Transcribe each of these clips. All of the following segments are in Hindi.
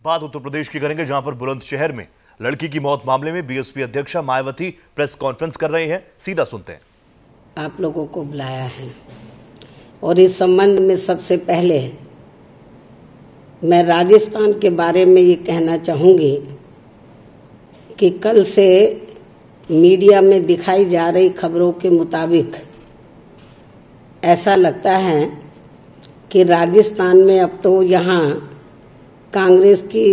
बात उत्तर प्रदेश की करेंगे, जहां पर बुलंदशहर में लड़की की मौत मामले में बीएसपी अध्यक्षा मायावती प्रेस कॉन्फ्रेंस कर रही हैं। सीधा सुनते हैं। आप लोगों को बुलाया है और इस संबंध में सबसे पहले मैं राजस्थान के बारे में ये कहना चाहूंगी कि कल से मीडिया में दिखाई जा रही खबरों के मुताबिक ऐसा लगता है कि राजस्थान में अब तो यहाँ कांग्रेस की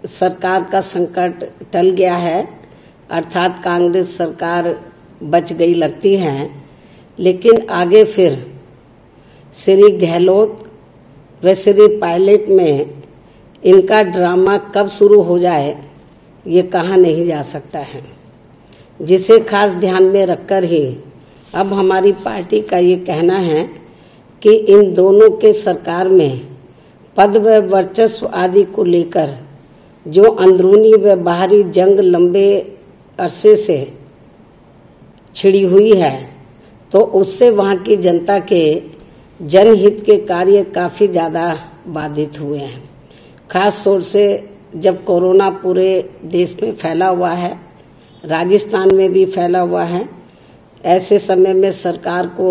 सरकार का संकट टल गया है, अर्थात कांग्रेस सरकार बच गई लगती है। लेकिन आगे फिर श्री गहलोत व श्री पायलट में इनका ड्रामा कब शुरू हो जाए ये कहा नहीं जा सकता है, जिसे खास ध्यान में रखकर ही अब हमारी पार्टी का ये कहना है कि इन दोनों के सरकार में पद व वर्चस्व आदि को लेकर जो अंदरूनी व बाहरी जंग लंबे अरसे से छिड़ी हुई है, तो उससे वहाँ की जनता के जनहित के कार्य काफ़ी ज़्यादा बाधित हुए हैं। खास तौर से जब कोरोना पूरे देश में फैला हुआ है, राजस्थान में भी फैला हुआ है, ऐसे समय में सरकार को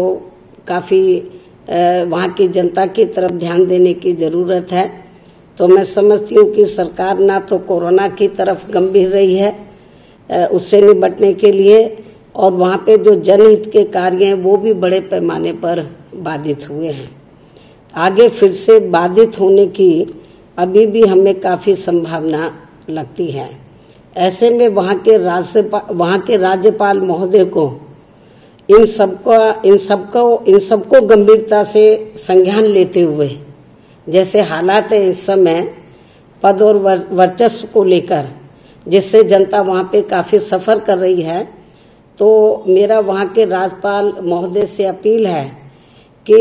काफ़ी वहाँ की जनता की तरफ ध्यान देने की ज़रूरत है। तो मैं समझती हूँ कि सरकार ना तो कोरोना की तरफ गंभीर रही है उससे निपटने के लिए, और वहाँ पे जो जनहित के कार्य हैं वो भी बड़े पैमाने पर बाधित हुए हैं। आगे फिर से बाधित होने की अभी भी हमें काफ़ी संभावना लगती है। ऐसे में वहाँ के राज्यपाल महोदय को इन सबको गंभीरता से संज्ञान लेते हुए, जैसे हालात है इस समय पद और वर्चस्व को लेकर, जिससे जनता वहाँ पे काफ़ी सफ़र कर रही है, तो मेरा वहाँ के राज्यपाल महोदय से अपील है कि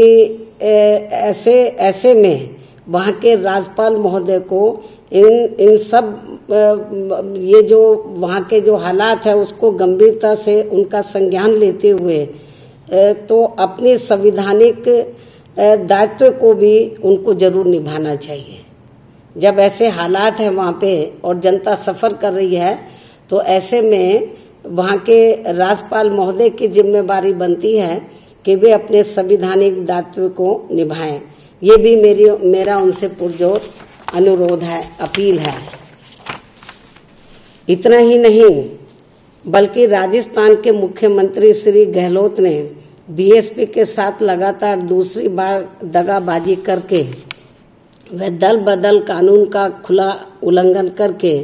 ऐसे में वहाँ के राज्यपाल महोदय को इन सब ये जो वहाँ के जो हालात है उसको गंभीरता से उनका संज्ञान लेते हुए तो अपने संविधानिक दायित्व को भी उनको जरूर निभाना चाहिए। जब ऐसे हालात हैं वहाँ पे और जनता सफ़र कर रही है, तो ऐसे में वहाँ के राज्यपाल महोदय की जिम्मेदारी बनती है कि वे अपने संविधानिक दायित्व को निभाएं। ये भी मेरा उनसे पुरजोर अनुरोध है, अपील है। इतना ही नहीं बल्कि राजस्थान के मुख्यमंत्री श्री गहलोत ने बीएसपी के साथ लगातार दूसरी बार दगाबाजी करके व दल बदल कानून का खुला उल्लंघन करके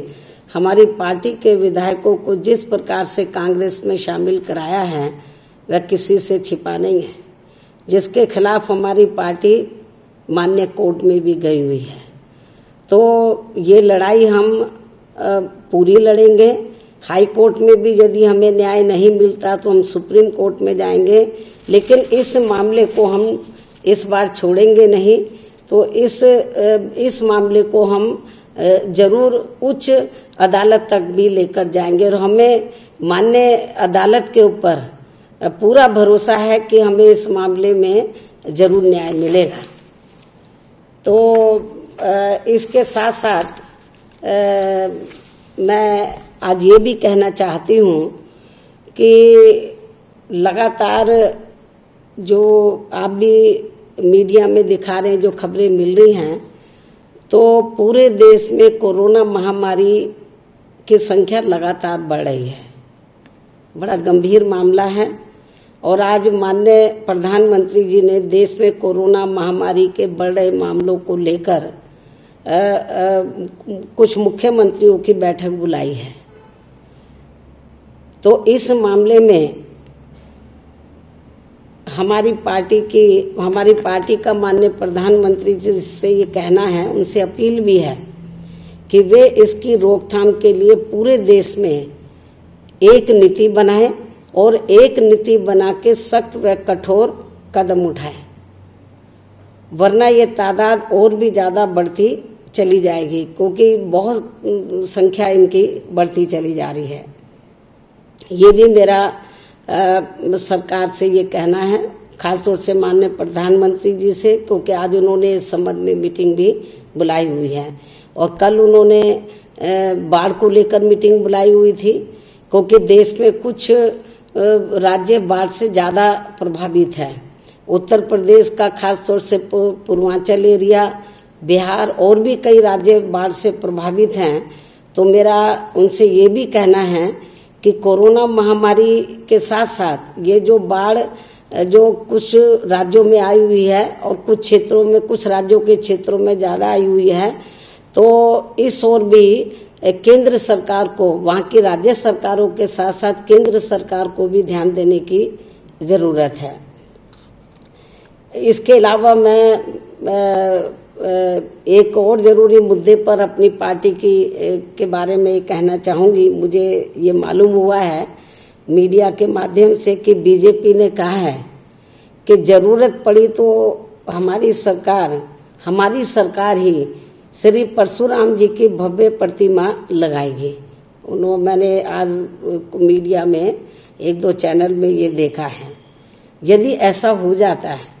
हमारी पार्टी के विधायकों को जिस प्रकार से कांग्रेस में शामिल कराया है वह किसी से छिपा नहीं है, जिसके खिलाफ हमारी पार्टी माननीय कोर्ट में भी गई हुई है। तो ये लड़ाई हम पूरी लड़ेंगे। हाई कोर्ट में भी यदि हमें न्याय नहीं मिलता तो हम सुप्रीम कोर्ट में जाएंगे, लेकिन इस मामले को हम इस बार छोड़ेंगे नहीं। तो इस मामले को हम जरूर उच्च अदालत तक भी लेकर जाएंगे, और हमें माननीय अदालत के ऊपर पूरा भरोसा है कि हमें इस मामले में जरूर न्याय मिलेगा। तो इसके साथ साथ मैं आज ये भी कहना चाहती हूँ कि लगातार जो आप भी मीडिया में दिखा रहे हैं, जो खबरें मिल रही हैं, तो पूरे देश में कोरोना महामारी की संख्या लगातार बढ़ रही है। बड़ा गंभीर मामला है, और आज माननीय प्रधानमंत्री जी ने देश में कोरोना महामारी के बढ़ रहे मामलों को लेकर कुछ मुख्यमंत्रियों की बैठक बुलाई है। तो इस मामले में हमारी पार्टी का माननीय प्रधानमंत्री जी से ये कहना है, उनसे अपील भी है कि वे इसकी रोकथाम के लिए पूरे देश में एक नीति बनाएं और एक नीति बना के सख्त व कठोर कदम उठाएं, वरना ये तादाद और भी ज़्यादा बढ़ती चली जाएगी, क्योंकि बहुत संख्या इनकी बढ़ती चली जा रही है। ये भी मेरा सरकार से ये कहना है खासतौर से माननीय प्रधानमंत्री जी से, क्योंकि आज उन्होंने इस संबंध में मीटिंग भी बुलाई हुई है। और कल उन्होंने बाढ़ को लेकर मीटिंग बुलाई हुई थी, क्योंकि देश में कुछ राज्य बाढ़ से ज्यादा प्रभावित है। उत्तर प्रदेश का खासतौर से पूर्वांचल एरिया, बिहार और भी कई राज्य बाढ़ से प्रभावित हैं। तो मेरा उनसे ये भी कहना है कि कोरोना महामारी के साथ साथ ये जो बाढ़ जो कुछ राज्यों में आई हुई है और कुछ क्षेत्रों में, कुछ राज्यों के क्षेत्रों में ज्यादा आई हुई है, तो इस ओर भी केंद्र सरकार को, वहां की राज्य सरकारों के साथ साथ केंद्र सरकार को भी ध्यान देने की जरूरत है। इसके अलावा मैं एक और जरूरी मुद्दे पर अपनी पार्टी के बारे में कहना चाहूंगी। मुझे ये मालूम हुआ है मीडिया के माध्यम से कि बीजेपी ने कहा है कि जरूरत पड़ी तो हमारी सरकार ही श्री परशुराम जी की भव्य प्रतिमा लगाएगी। मैंने आज मीडिया में एक दो चैनल में ये देखा है। यदि ऐसा हो जाता है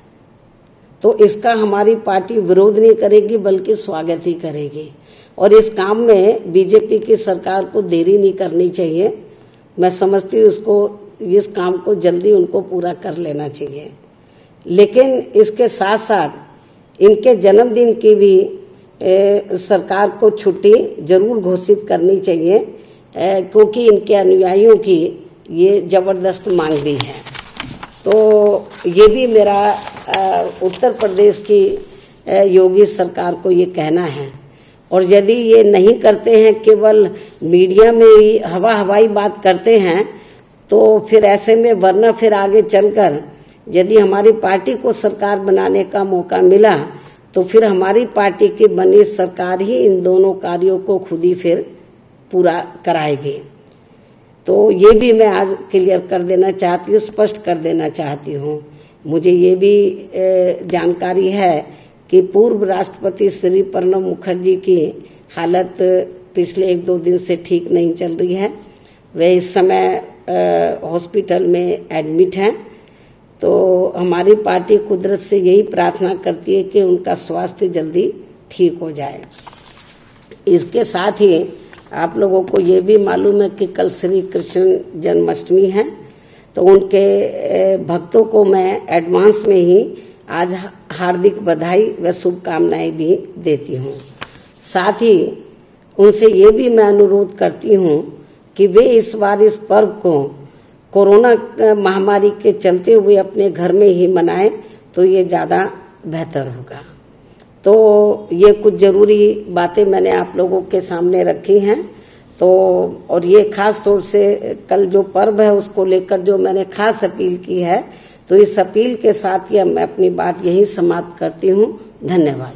तो इसका हमारी पार्टी विरोध नहीं करेगी बल्कि स्वागत ही करेगी। और इस काम में बीजेपी की सरकार को देरी नहीं करनी चाहिए। मैं समझती हूँ इस काम को जल्दी उनको पूरा कर लेना चाहिए। लेकिन इसके साथ साथ इनके जन्मदिन की भी सरकार को छुट्टी जरूर घोषित करनी चाहिए, क्योंकि इनके अनुयायियों की ये जबरदस्त मांग भी है। तो ये भी मेरा उत्तर प्रदेश की योगी सरकार को ये कहना है। और यदि ये नहीं करते हैं, केवल मीडिया में ही हवाई बात करते हैं, तो फिर ऐसे में, वरना फिर आगे चलकर यदि हमारी पार्टी को सरकार बनाने का मौका मिला तो फिर हमारी पार्टी की बनी सरकार ही इन दोनों कार्यों को खुद ही फिर पूरा कराएगी। तो ये भी मैं आज क्लियर कर देना चाहती हूँ, स्पष्ट कर देना चाहती हूँ। मुझे ये भी जानकारी है कि पूर्व राष्ट्रपति श्री प्रणब मुखर्जी की हालत पिछले 1-2 दिन से ठीक नहीं चल रही है। वे इस समय हॉस्पिटल में एडमिट हैं। तो हमारी पार्टी कुदरत से यही प्रार्थना करती है कि उनका स्वास्थ्य जल्दी ठीक हो जाए। इसके साथ ही आप लोगों को ये भी मालूम है कि कल श्री कृष्ण जन्माष्टमी है। तो उनके भक्तों को मैं एडवांस में ही आज हार्दिक बधाई व शुभकामनाएं भी देती हूँ। साथ ही उनसे ये भी मैं अनुरोध करती हूँ कि वे इस बार इस पर्व को कोरोना महामारी के चलते हुए अपने घर में ही मनाएं, तो ये ज़्यादा बेहतर होगा। तो ये कुछ ज़रूरी बातें मैंने आप लोगों के सामने रखी हैं। तो और ये खास तौर से कल जो पर्व है उसको लेकर जो मैंने खास अपील की है, तो इस अपील के साथ ही मैं अपनी बात यहीं समाप्त करती हूँ। धन्यवाद।